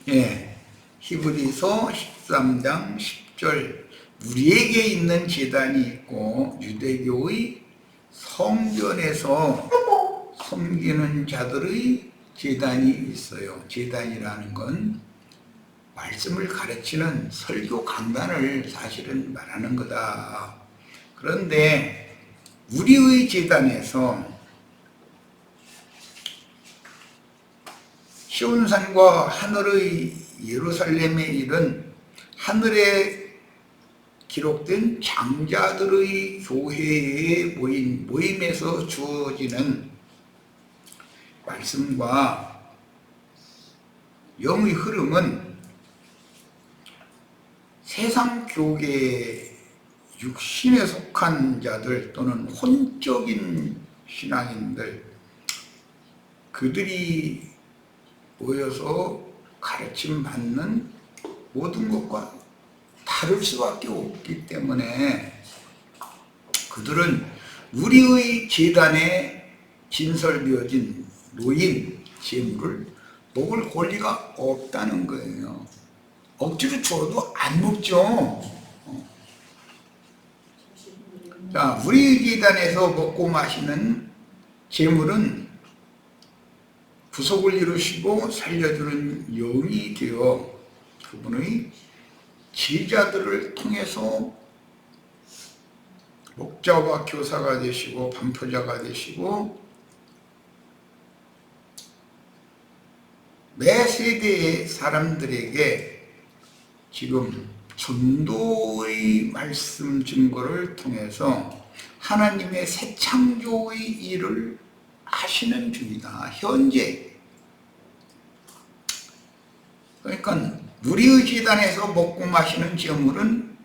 예, 히브리서 13장 10절 우리에게 있는 제단이 있고 유대교의 성전에서 섬기는 자들의 제단이 있어요. 제단이라는 건 말씀을 가르치는 설교 강단을 사실은 말하는 거다. 그런데 우리의 제단에서 시온산과 하늘의 예루살렘에 이른 하늘에 기록된 장자들의 교회의 모임에서 주어지는 말씀과 영의 흐름은 세상 교계의 육신에 속한 자들 또는 혼적인 신앙인들 그들이 모여서 가르침 받는 모든 것과 다를 수밖에 없기 때문에 그들은 우리의 제단에 진설되어진 노인 제물을 먹을 권리가 없다는 거예요. 억지로 줘도 안 먹죠. 자, 우리 제단에서 먹고 마시는 제물은 구속을 이루시고 살려주는 영이 되어 그분의 제자들을 통해서 목자와 교사가 되시고 반포자가 되시고 매 세대의 사람들에게 지금 전도의 말씀 증거를 통해서 하나님의 새 창조의 일을 하시는 중이다. 현재. 그러니까 우리의 제단에서 먹고 마시는 제물은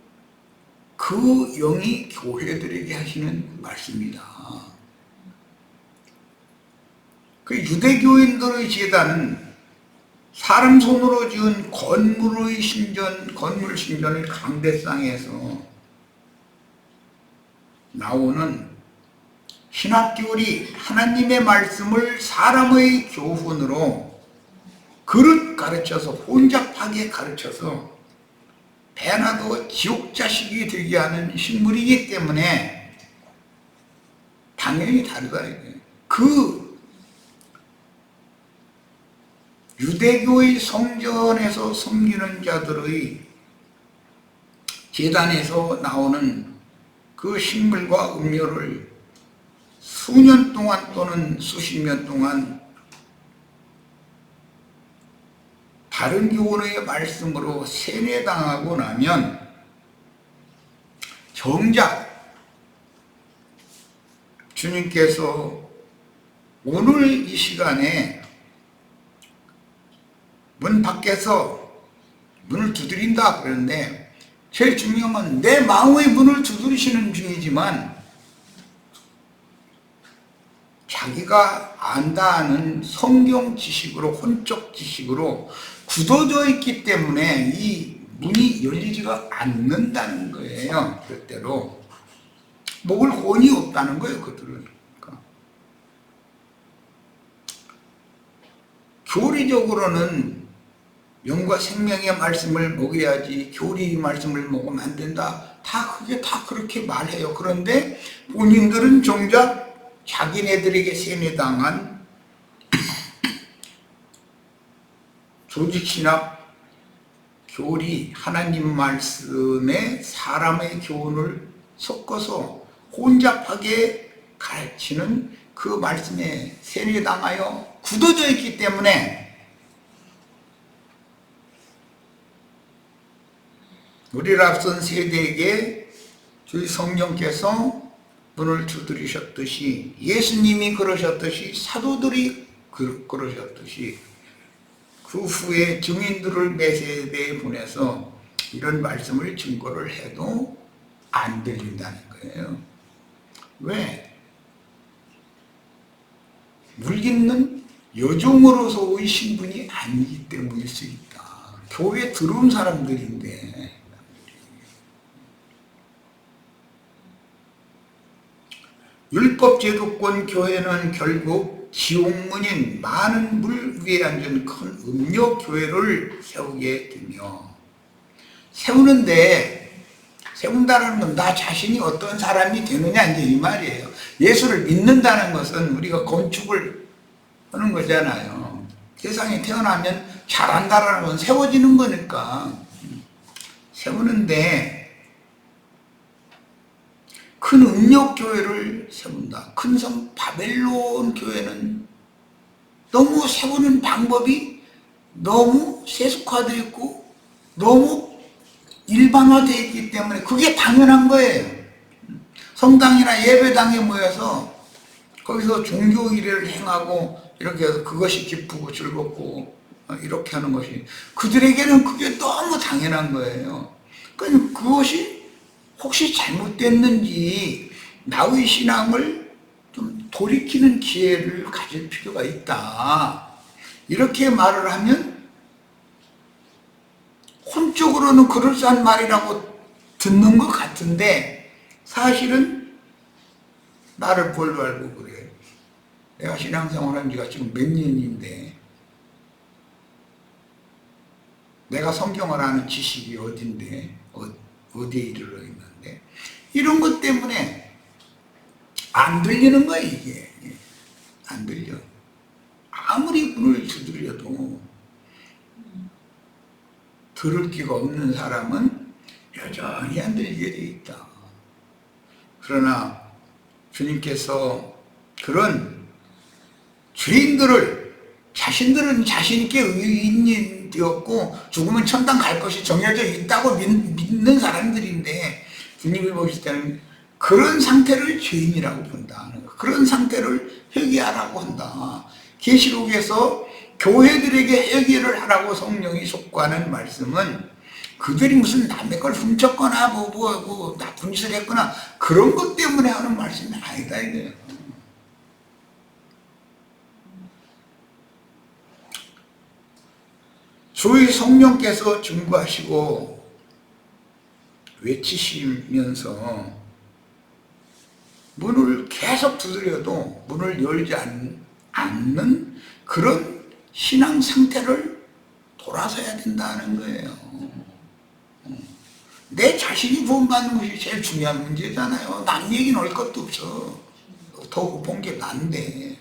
그 영이 교회들에게 하시는 말씀이다. 그 유대교인들의 제단은 사람 손으로 지은 건물 신전의 강대상에서 나오는 신학교리 하나님의 말씀을 사람의 교훈으로 그릇 가르쳐서 혼잡하게 가르쳐서 배나도 지옥 자식이 되게 하는 식물이기 때문에 당연히 다르다. 그 유대교의 성전에서 섬기는 자들의 제단에서 나오는 그 식물과 음료를 수년 동안 또는 수십 년 동안 다른 교훈의 말씀으로 세뇌당하고 나면 정작 주님께서 오늘 이 시간에 문 밖에서 문을 두드린다 그러는데 제일 중요한 건 내 마음의 문을 두드리시는 중이지만 자기가 안다 하는 성경 지식으로 혼적 지식으로 굳어져 있기 때문에 이 문이 열리지가 않는다는 거예요. 절대로 먹을 권이 없다는 거예요. 그들은. 그러니까. 교리적으로는 영과 생명의 말씀을 먹여야지 교리의 말씀을 먹으면 안 된다. 그게 다 그렇게 말해요. 그런데 본인들은 정작 자기네들에게 세뇌당한 조직신학, 교리, 하나님 말씀에 사람의 교훈을 섞어서 혼잡하게 가르치는 그 말씀에 세뇌당하여 굳어져 있기 때문에 우리를 앞선 세대에게 주의 성령께서 문을 두드리셨듯이 예수님이 그러셨듯이 사도들이 그러셨듯이 그 후에 증인들을 매 세대에 보내서 이런 말씀을 증거를 해도 안 들린다는 거예요. 왜? 물깃는 여종으로서의 신분이 아니기 때문일 수 있다. 교회에 들어온 사람들인데 율법 제도권 교회는 결국 지옥문인 많은 물 위에 앉은 큰 음욕교회를 세우게 되며, 세운다는 건 나 자신이 어떤 사람이 되느냐 이제 이 말이에요. 예수를 믿는다는 것은 우리가 건축을 하는 거잖아요. 세상에 태어나면 잘한다라는 건 세워지는 거니까 세우는데, 큰 음욕교회를 세운다. 큰 성 바벨론 교회는 너무 세우는 방법이 너무 세속화되어 있고 너무 일반화되어 있기 때문에 그게 당연한 거예요. 성당이나 예배당에 모여서 거기서 종교 일을 행하고 이렇게 해서 그것이 기쁘고 즐겁고 이렇게 하는 것이 그들에게는 그게 너무 당연한 거예요. 그러니까 그것이 혹시 잘못됐는지 나의 신앙을 좀 돌이키는 기회를 가질 필요가 있다. 이렇게 말을 하면 혼적으로는 그럴싸한 말이라고 듣는 것 같은데 사실은 나를 볼로 알고 그래. 내가 신앙생활한 지가 지금 몇 년인데 내가 성경을 아는 지식이 어딘데 어디에 이르러 있는데 이런 것 때문에 안 들리는 거야. 이게 안 들려. 아무리 문을 두드려도 들을 기가 없는 사람은 여전히 안 들리게 돼 있다. 그러나 주님께서 그런 죄인들을 자신들은 자신있게 의인이 되었고 죽으면 천당 갈 것이 정해져 있다고 믿는 사람들인데 주님이 보실 때는 그런 상태를 죄인이라고 본다. 그런 상태를 회개하라고 한다. 계시록에서 교회들에게 회개를 하라고 성령이 촉구하는 말씀은 그들이 무슨 남의 걸 훔쳤거나 뭐 나쁜 짓을 했거나 그런 것 때문에 하는 말씀이 아니다 이거예요. 주의 성령께서 증거하시고 외치시면서 문을 계속 두드려도 문을 열지 않는 그런 신앙 상태를 돌아서야 된다는 거예요. 내 자신이 구원받는 것이 제일 중요한 문제잖아요. 남 얘기는 할 것도 없어. 더 본 게 난데.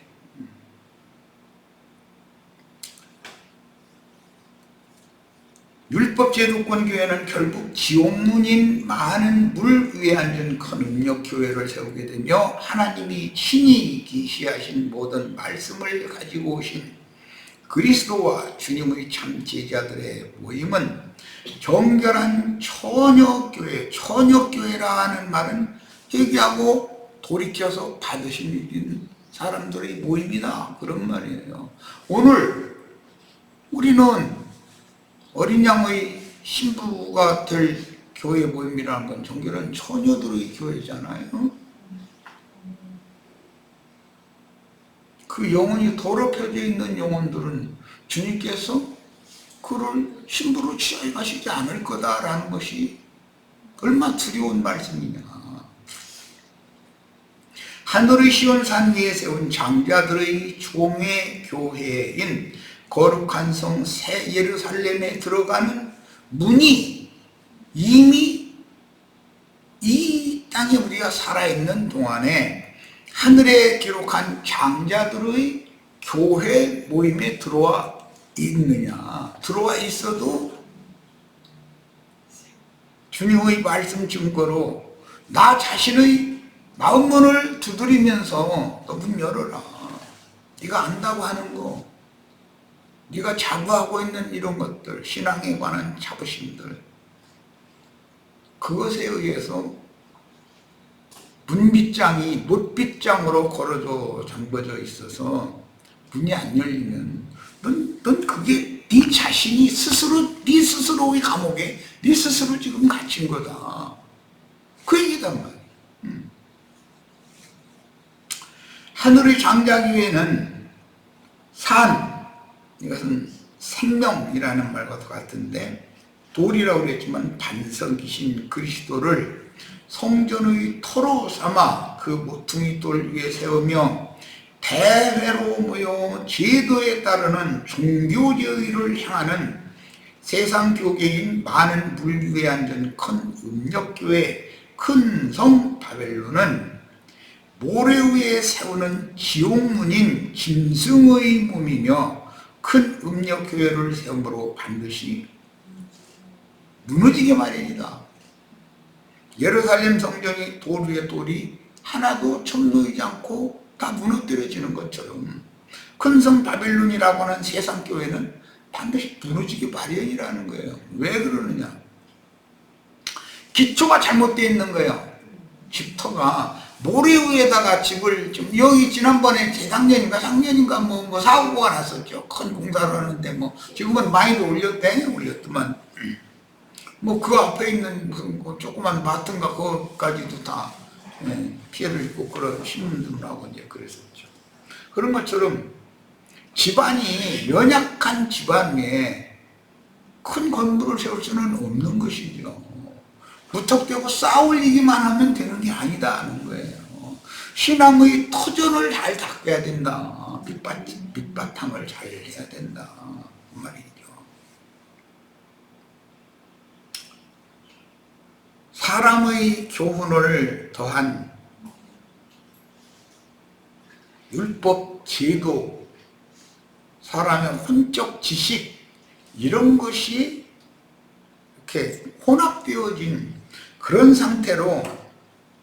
율법 제도권 교회는 결국 지옥문인 많은 물 위에 앉은 큰 음욕교회를 세우게 되며 하나님이 친히 계시하신 모든 말씀을 가지고 오신 그리스도와 주님의 참 제자들의 모임은 정결한 처녀교회, 처녀교회라는 말은 회개하고 돌이켜서 받으신 사람들의 모임이다. 그런 말이에요. 오늘 우리는 어린 양의 신부가 될 교회 모임이라는 건 정결한 처녀들의 교회잖아요. 그 영혼이 더럽혀져 있는 영혼들은 주님께서 그를 신부로 취하시지 않을 거다라는 것이 얼마나 두려운 말씀이냐. 하늘의 시온산 위에 세운 장자들의 종의 교회인 거룩한 성 새 예루살렘에 들어가는 문이 이미 이 땅에 우리가 살아있는 동안에 하늘에 기록한 장자들의 교회 모임에 들어와 있느냐. 들어와 있어도 주님의 말씀 증거로 나 자신의 마음문을 두드리면서 너 문 열어라. 네가 안다고 하는 거, 네가 자부하고 있는 이런 것들, 신앙에 관한 자부심들, 그것에 의해서 문빗장이 못빗장으로 걸어져 잠궈져 있어서 문이 안 열리면 넌 그게 네 자신이 스스로 네 스스로의 감옥에 네 스스로 지금 갇힌 거다. 그 얘기단 말이야. 하늘의 장자교회는 산, 이것은 생명이라는 말과 같은데 돌이라고 그랬지만 반석이신 그리스도를 성전의 터로 삼아 그 모퉁이 돌 위에 세우며 대회로 모여 제도에 따르는 종교제의를 향하는 세상 교계인 많은 물류에 앉은 큰 음력교회 큰 성 바벨론은 모래 위에 세우는 지옥문인 짐승의 몸이며 큰 음력교회를 세움으로 반드시 무너지게 마련이다. 예루살렘 성전이 돌 위에 돌이 하나도 첨놓이지 않고 다 무너뜨려지는 것처럼 큰 성 바벨론이라고 하는 세상 교회는 반드시 무너지기 마련이라는 거예요. 왜 그러느냐? 기초가 잘못되어 있는 거예요. 집터가 모래 위에다가 집을 좀 여기 지난번에 재작년인가 작년인가 뭐 사고가 났었죠. 큰 공사를 하는데 뭐 지금은 많이도 올렸더만 뭐 그 앞에 있는 그 조그만 마트인가 그거까지도 다 피해를 입고 그런 신문들하고 이제 그랬었죠. 그런 것처럼 집안이 연약한 집안에 큰 건물을 세울 수는 없는 것이죠. 무턱대고 쌓아올리기만 하면 되는 게 아니다는 거예요. 신앙의 터전을 잘 닦아야 된다. 밑바탕을 잘 해야 된다. 그 말이죠. 사람의 교훈을 더한 율법 제도, 사람의 혼적 지식 이런 것이 이렇게 혼합되어진 그런 상태로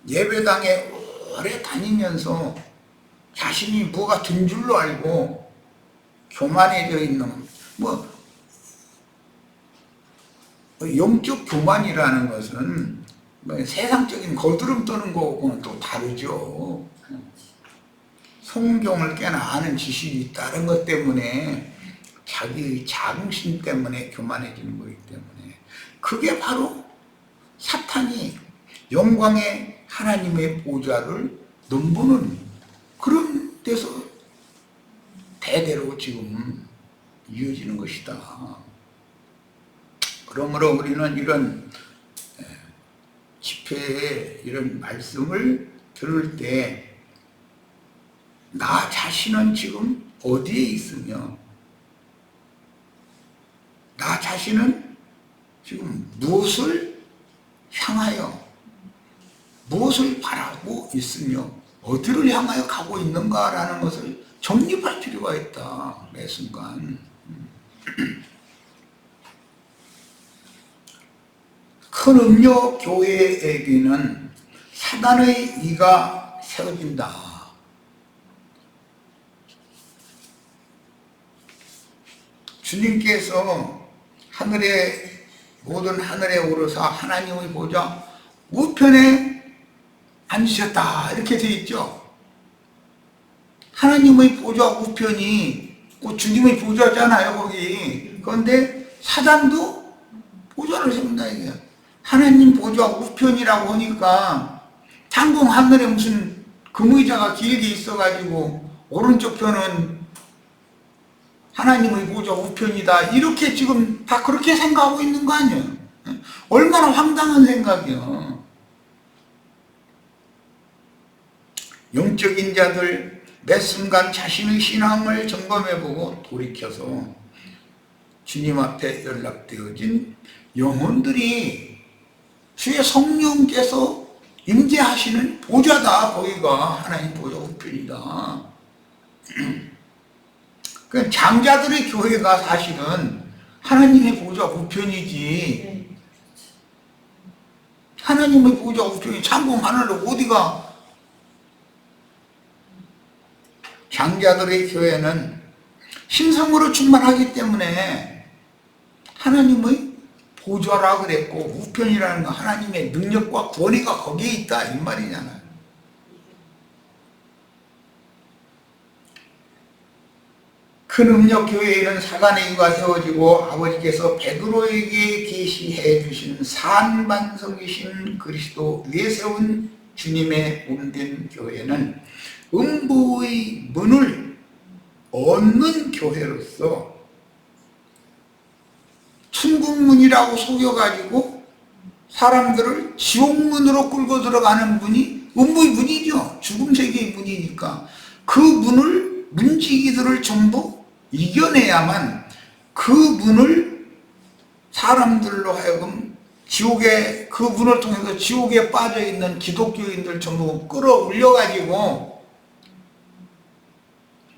예배당에 오래 다니면서 자신이 뭐가 든 줄로 알고 교만해져 있는 영적 교만이라는 것은 세상적인 거드름 떠는 거하고는 또 다르죠. 성경을 꽤나 아는 지식이 있다는 것 때문에 자기의 자긍심 때문에 교만해지는 거기 때문에 그게 바로 사탄이 영광의 하나님의 보좌를 넘보는 그런 데서 대대로 지금 이어지는 것이다. 그러므로 우리는 이런 집회에 이런 말씀을 들을 때 나 자신은 지금 어디에 있으며 나 자신은 지금 무엇을 향하여 무엇을 바라고 있으며 어디를 향하여 가고 있는가라는 것을 정립할 필요가 있다. 매 순간 큰 음료 교회에게는 사단의 이가 세워진다. 주님께서 모든 하늘에 오르사 하나님의 보좌 우편에 앉으셨다 이렇게 되어 있죠. 하나님의 보좌 우편이 주님의 보좌잖아요 거기. 그런데 사단도 보좌를 세운다 이게. 하나님 보좌 우편이라고 하니까 창공 하늘에 무슨 금의자가 길게 있어가지고 오른쪽 편은 하나님의 보좌 우편이다 이렇게 지금 다 그렇게 생각하고 있는 거 아니에요. 얼마나 황당한 생각이요. 영적인 자들 매 순간 자신의 신앙을 점검해보고 돌이켜서 주님 앞에 연락되어진 영혼들이 주의 성령께서 임재하시는 보좌다. 거기가 하나님 보좌 우편이다. 그 장자들의 교회가 사실은 하나님의 보좌 우편이지. 하나님의 보좌 우편이 창공 하늘로 어디가. 장자들의 교회는 신성으로 충만하기 때문에 하나님의 보좌라 그랬고 우편이라는 건 하나님의 능력과 권위가 거기에 있다 이 말이잖아요. 큰 음력교회에는 사간의 이가 세워지고 아버지께서 베드로에게 계시해 주신 산반석이신 그리스도 위에 세운 주님의 몸된 교회는 음부의 문을 얻는 교회로서 천국문이라고 속여가지고 사람들을 지옥문으로 끌고 들어가는 문이 음부의 문이죠. 죽음 세계의 문이니까 문을, 문지기들을 전부 이겨내야만 그 문을 사람들로 하여금 지옥에, 그 문을 통해서 지옥에 빠져있는 기독교인들 전부 끌어올려가지고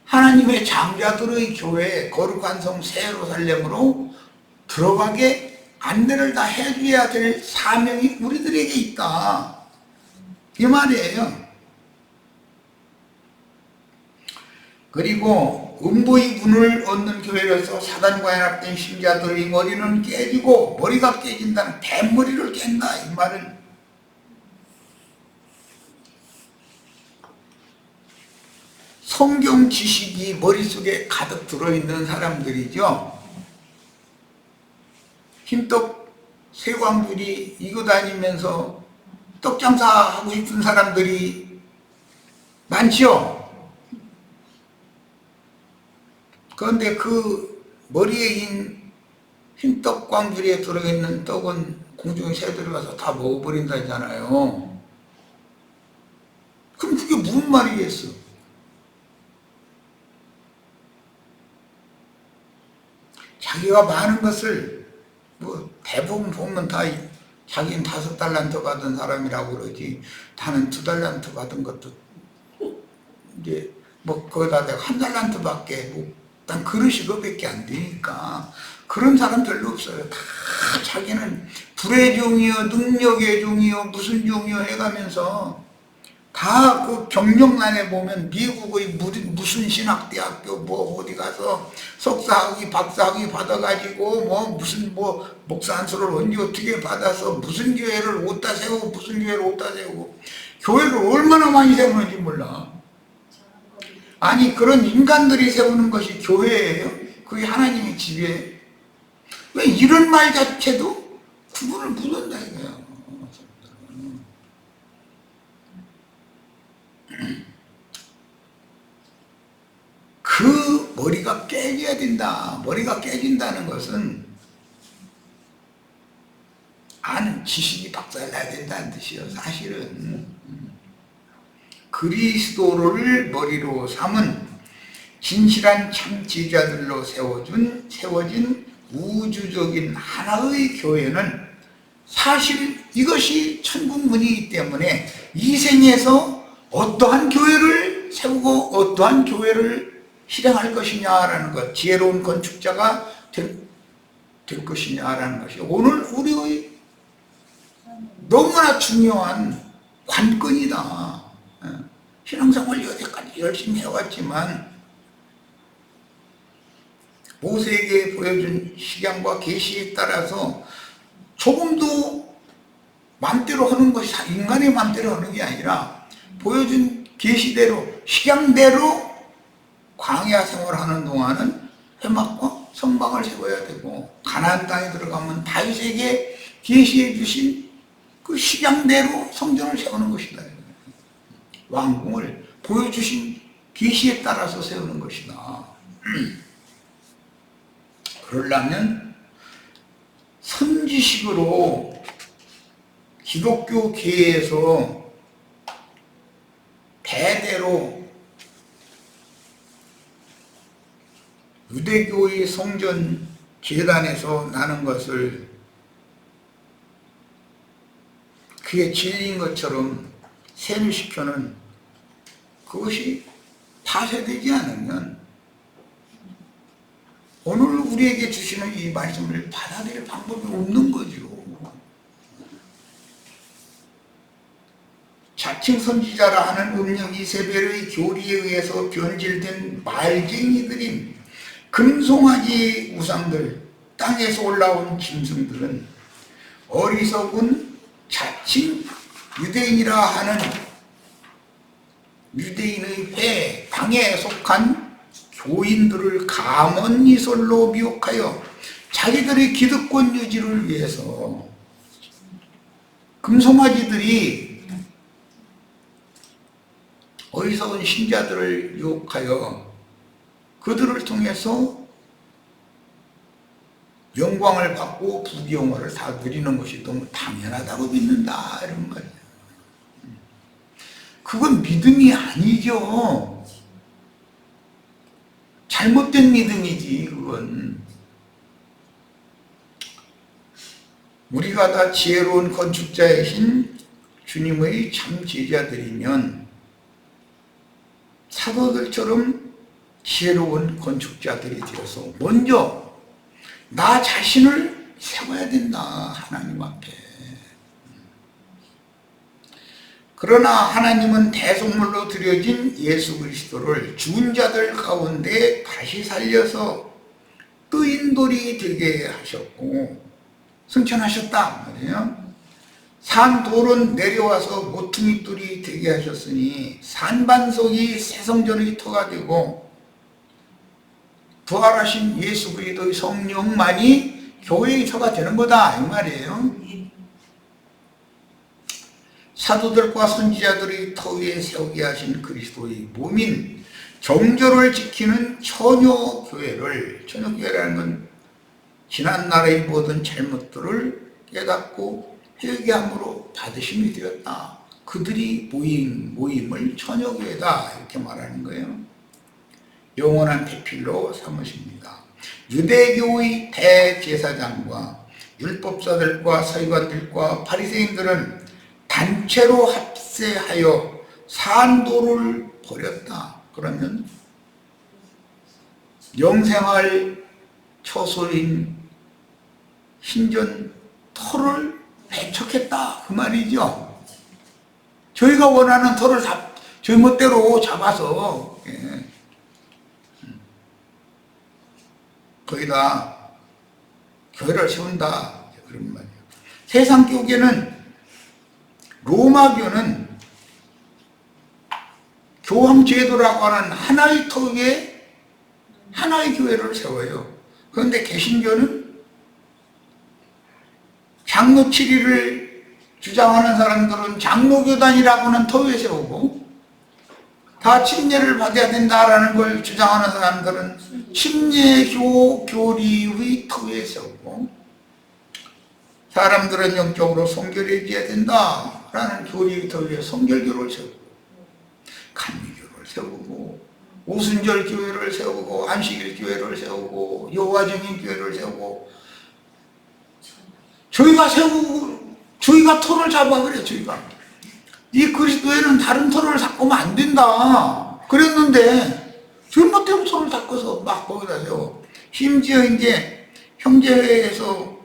하나님의 장자들의 교회, 거룩한 성 새 예루살렘으로 들어가게 안내를 다 해줘야 될 사명이 우리들에게 있다, 이 말이에요. 그리고 음부의 문을 얻는 교회로서 사단과 연합된 신자들의 머리는 깨지고, 머리가 깨진다는 뱃머리를 깬다, 이 말은 성경 지식이 머릿속에 가득 들어있는 사람들이죠. 흰떡 세광줄이 이고 다니면서 떡장사하고 싶은 사람들이 많지요. 그런데 그 머리에 흰떡 광주리에 들어있는 떡은 공중에 새들이 가서 다 먹어버린다잖아요. 그럼 그게 무슨 말이겠어? 자기가 많은 것을, 뭐 대부분 보면 다 자기는 5달란트 받은 사람이라고 그러지, 나는 2달란트 받은 것도 이제 뭐 거기다 내가 1달란트밖에 난 그릇이 그거밖에 안 되니까 그런 사람 별로 없어요. 다 자기는 불의 종이요, 능력의 종이요, 무슨 종이요 해가면서 다 그 경력란에 보면 미국의 무슨 신학대학교 뭐 어디 가서 석사학위 박사학위 받아가지고 뭐 무슨 뭐 목사 안수를 언제 어떻게 받아서 무슨 교회를 어디다 세우고 무슨 교회를 어디다 세우고 교회를 얼마나 많이 세우는지 몰라. 아니 그런 인간들이 세우는 것이 교회예요? 그게 하나님의 집이에요? 왜 이런 말 자체도 구분을 못한다 이거야. 그 머리가 깨져야 된다. 머리가 깨진다는 것은 아는 지식이 박살나야 된다는 뜻이에요. 사실은 그리스도를 머리로 삼은 진실한 참 지자들로 세워진 우주적인 하나의 교회는 사실 이것이 천국문이기 때문에 이 생에서 어떠한 교회를 세우고 어떠한 교회를 실행할 것이냐라는 것, 지혜로운 건축자가 될 것이냐라는 것이 오늘 우리의 너무나 중요한 관건이다. 신앙생활 여태까지 열심히 해왔지만 모세에게 보여준 식양과 계시에 따라서 조금도 맘대로 하는 것이 인간의 맘대로 하는 게 아니라 보여준 계시대로 식양대로 광야 생활하는 동안은 회막과 성막을 세워야 되고 가나안 땅에 들어가면 다윗에게 계시해 주신 그 식양대로 성전을 세우는 것이다. 왕궁을 보여주신 계시에 따라서 세우는 것이다. 그러려면 선지식으로 기독교계에서 대대로 유대교의 성전 제단에서 나는 것을 그게 진리인 것처럼 세뇌시켜는 그것이 파쇄되지 않으면 오늘 우리에게 주시는 이 말씀을 받아들일 방법이 없는 거죠. 자칭 선지자라 하는 음력 이세벨의 교리에 의해서 변질된 말쟁이들인 금송아지 우상들, 땅에서 올라온 짐승들은 어리석은 자칭 유대인이라 하는 유대인의 회, 당에 속한 교인들을 가문이설로 미혹하여 자기들의 기득권 유지를 위해서 금송아지들이 어리석은 신자들을 유혹하여 그들을 통해서 영광을 받고 부귀영화를 다 누리는 것이 너무 당연하다고 믿는다 이런 거예요. 그건 믿음이 아니죠. 잘못된 믿음이지 그건. 우리가 다 지혜로운 건축자이신 주님의 참 제자들이면 사도들처럼 지혜로운 건축자들이 되어서 먼저 나 자신을 세워야 된다, 하나님 앞에. 그러나 하나님은 대속물로 드려진 예수 그리스도를 죽은 자들 가운데 다시 살려서 뜨인 돌이 되게 하셨고 승천하셨다 말이에요. 산 돌은 내려와서 모퉁이 돌이 되게 하셨으니 산반석이 새 성전의 터가 되고 부활하신 예수 그리스도의 성령만이 교회의 터가 되는 거다 이 말이에요. 사도들과 선지자들의 터 위에 세우게 하신 그리스도의 몸인 정절을 지키는 처녀교회라는 건 지난날의 모든 잘못들을 깨닫고 회개함으로 받으심이 되었다. 그들이 모임을 처녀교회다 이렇게 말하는 거예요. 영원한 대필로 삼으십니다. 유대교의 대제사장과 율법사들과 서기관들과 바리새인들은 단체로 합세하여 산도를 버렸다. 그러면 영생할 처소인 신전 터를 배척했다 그 말이죠. 저희가 원하는 터를 저희 멋대로 잡아서 거기다 교회를 세운다 그런 말이에요. 세상 교계는 로마교는 교황제도라고 하는 하나의 터 위에 하나의 교회를 세워요. 그런데 개신교는 장로 7위를 주장하는 사람들은 장로교단이라고 하는 터 위에 세우고 다 침례를 받아야 된다라는 걸 주장하는 사람들은 침례교 교리의 터 위에 세우고 사람들은 영적으로 성결해져야 된다라는 교리의 터 위에 성결교를 세우고 감리교를 세우고 오순절 교회를 세우고 안식일 교회를 세우고 여호와증인 교회를 세우고 저희가 터를 잡아 그래. 저희가 이 그리스도에는 다른 터를 닦으면 안 된다 그랬는데 저희 멋대로 터를 닦아서 막 거기다 세워. 심지어 이제 형제회에서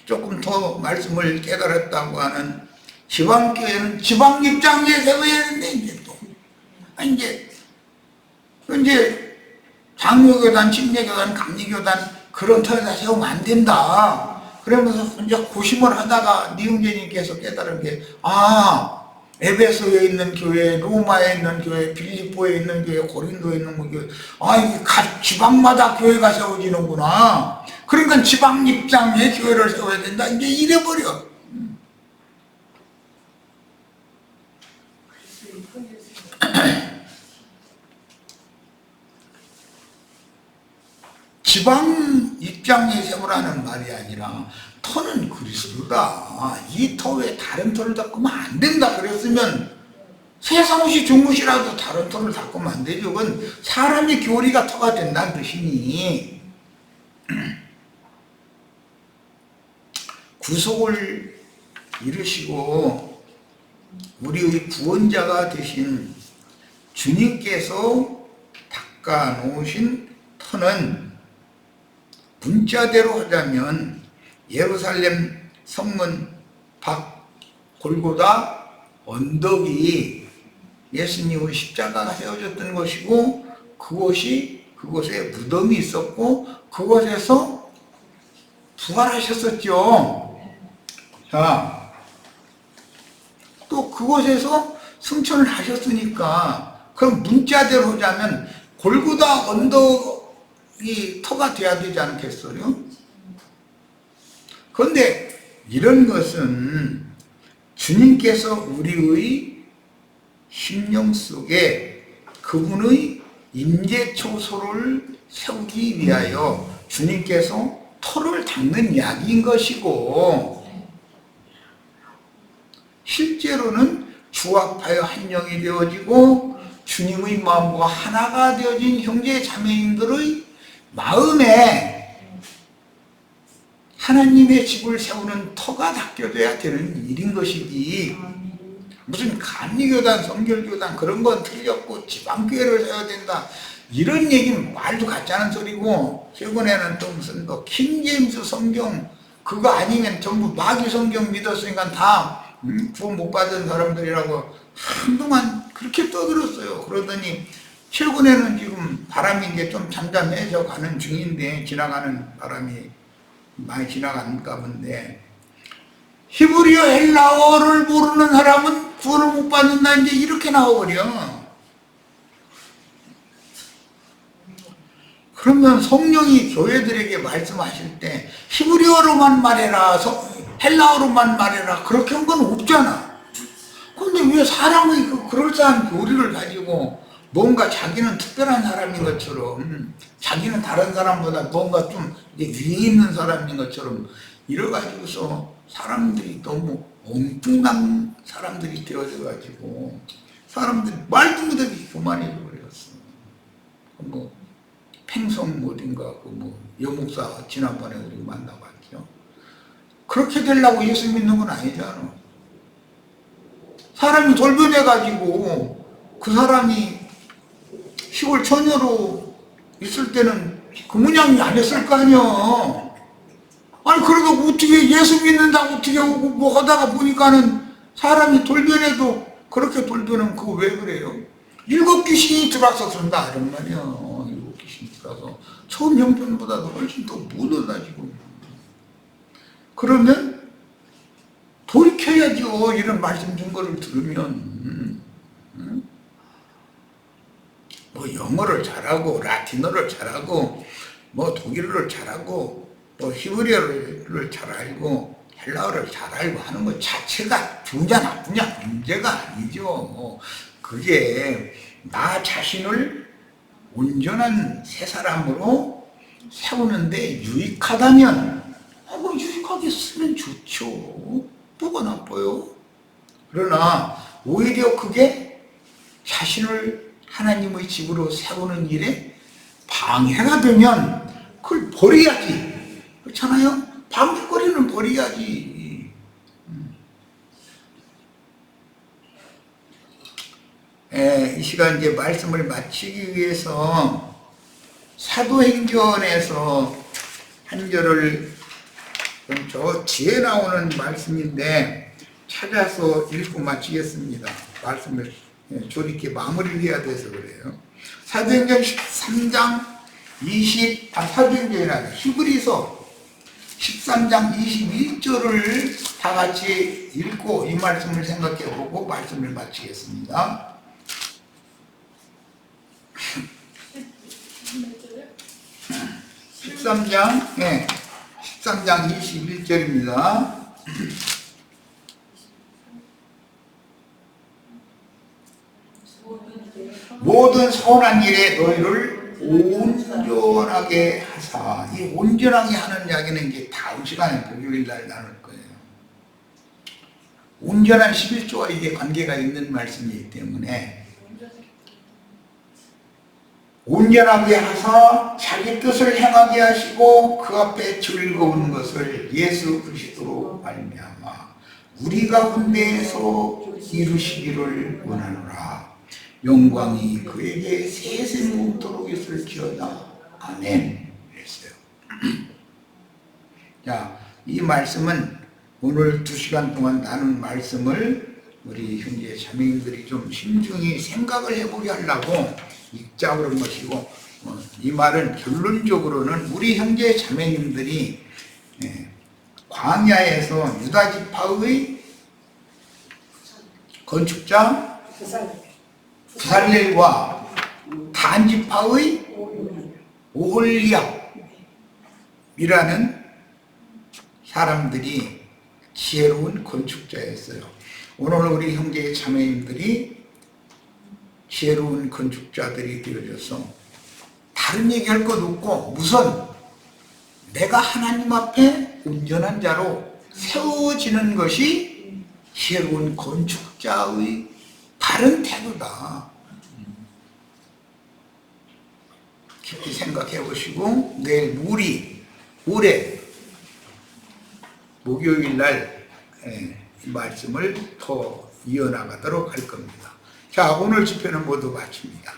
조금 더 말씀을 깨달았다고 하는 지방교회는 지방 입장에 세워야 되는데 이제 장로교단, 침례교단, 감리교단 그런 터에다 세우면 안 된다. 그러면서 이제 고심을 하다가 니은재님께서 깨달은 게 에베소에 있는 교회, 로마에 있는 교회, 빌립보에 있는 교회, 고린도에 있는 교회, 이게 각 지방마다 교회가 세워지는구나. 그러니까 지방 입장에 교회를 세워야 된다. 이제 이래버려. 지방 입장에 세우라는 말이 아니라 터는 그리스도다. 이 터 외에 다른 터를 닦으면 안 된다. 그랬으면 세상시 중무시라도 다른 터를 닦으면 안 되죠. 그건 사람의 교리가 터가 된다는 뜻이니 구속을 이루시고 우리의 구원자가 되신 주님께서 닦아 놓으신 터는 문자대로 하자면 예루살렘 성문 밖 골고다 언덕이 예수님의 십자가가 세워졌던 것이고 그곳에 무덤이 있었고 그곳에서 부활하셨었죠. 자, 또 그곳에서 승천을 하셨으니까 그럼 문자대로 하자면 골고다 언덕이 터가 돼야 되지 않겠어요? 그런데 이런 것은 주님께서 우리의 심령 속에 그분의 임재초소를 세우기 위하여 주님께서 터를 닦는 약인 것이고 실제로는 주합하여 한 영이 되어지고 주님의 마음과 하나가 되어진 형제 자매님들의 마음에 하나님의 집을 세우는 터가 닦여져야 되는 일인 것이지, 무슨 감리교단, 성결교단 그런 건 틀렸고 지방교회를 세워야 된다 이런 얘기는 말도 같지 않은 소리고, 최근에는 또 무슨 킹제임스 성경 그거 아니면 전부 마귀 성경 믿었으니까 다 구원 못 받은 사람들이라고 한동안 그렇게 떠들었어요. 그러더니 최근에는 지금 바람이 이제 좀 잠잠해져 가는 중인데, 지나가는 바람이 많이 지나가는가 본데, 히브리어 헬라어를 모르는 사람은 구원을 못 받는다 이제 이렇게 나와버려. 그러면 성령이 교회들에게 말씀하실 때 히브리어로만 말해라, 헬라어로만 말해라 그렇게 한 건 없잖아. 근데 왜 사람의 그 그럴싸한 교리를 가지고 뭔가 자기는 특별한 사람인 것처럼, 자기는 다른 사람보다 뭔가 좀 위에 있는 사람인 것처럼 이래가지고서 사람들이 너무 엉뚱한 사람들이 되어져가지고 사람들이 말도 못하게 교만해져 버렸어. 팽성 어딘가 여목사 지난번에 우리 만나봤죠. 그렇게 되려고 예수 믿는 건 아니잖아. 사람이 돌변해가지고 그 사람이 시골 처녀로 있을 때는 그 문양이 아니었을 거 아니야. 아니 그래도 어떻게 예수 믿는다고 어떻게 하고 뭐 하다가 보니까는 사람이 돌변해도 그렇게 돌변하면 그거 왜 그래요? 7 귀신이 들어와서 그런다 이런 말이야. 7 귀신이 들어와서 처음 형편보다도 훨씬 더 무너지고. 그러면 돌이켜야죠. 이런 말씀 증거를 들으면. 뭐 영어를 잘하고 라틴어를 잘하고 뭐 독일어를 잘하고 또 히브리어를 잘 알고 헬라어를 잘 알고 하는 것 자체가 좋냐 나쁘냐 문제가 아니죠. 그게 나 자신을 온전한 새 사람으로 세우는데 유익하다면 뭐 유익하게 쓰면 좋죠. 뭐가 나빠요? 그러나 오히려 그게 자신을 하나님의 집으로 세우는 일에 방해가 되면 그걸 버려야지. 그렇잖아요? 방해거리는 버려야지. 이 시간 이제 말씀을 마치기 위해서 사도행전에서 한 절을 저 뒤에 나오는 말씀인데 찾아서 읽고 마치겠습니다. 말씀을 조리게 마무리를 해야 돼서 그래요. 사도행전 13장 사도행전이라 히브리서 13장 21절을 다 같이 읽고 이 말씀을 생각해 보고 말씀을 마치겠습니다. 13장 21절입니다. 모든 선한 일에 너희를 온전하게 하사. 이 온전하게 하는 이야기는 이제 다음 시간에 목요일 날 나눌 거예요. 온전한 11조와 이게 관계가 있는 말씀이기 때문에 온전하게 하사 자기 뜻을 행하게 하시고 그 앞에 즐거운 것을 예수 그리스도로 말미암아 우리 가운데에서 이루시기를 원하노라. 영광이 그에게 세세무토록 있을지어다. 아멘. 그랬어요. 자, 이 말씀은 오늘 2시간 동안 나눈 말씀을 우리 형제 자매님들이 좀 신중히 생각을 해보게 하려고 읽자 그런 것이고, 이 말은 결론적으로는 우리 형제 자매님들이 광야에서 유다 지파의 건축자 부살렐과 단 지파의 오홀리압이라는 사람들이 지혜로운 건축자였어요. 오늘 우리 형제 자매님들이 지혜로운 건축자들이 되어져서 다른 얘기할 것 없고 우선 내가 하나님 앞에 온전한 자로 세워지는 것이 지혜로운 건축자의 바른 태도다. 생각해 보시고 내일 모레 목요일 날 이 말씀을 더 이어나가도록 할 겁니다. 자, 오늘 집회는 모두 마칩니다.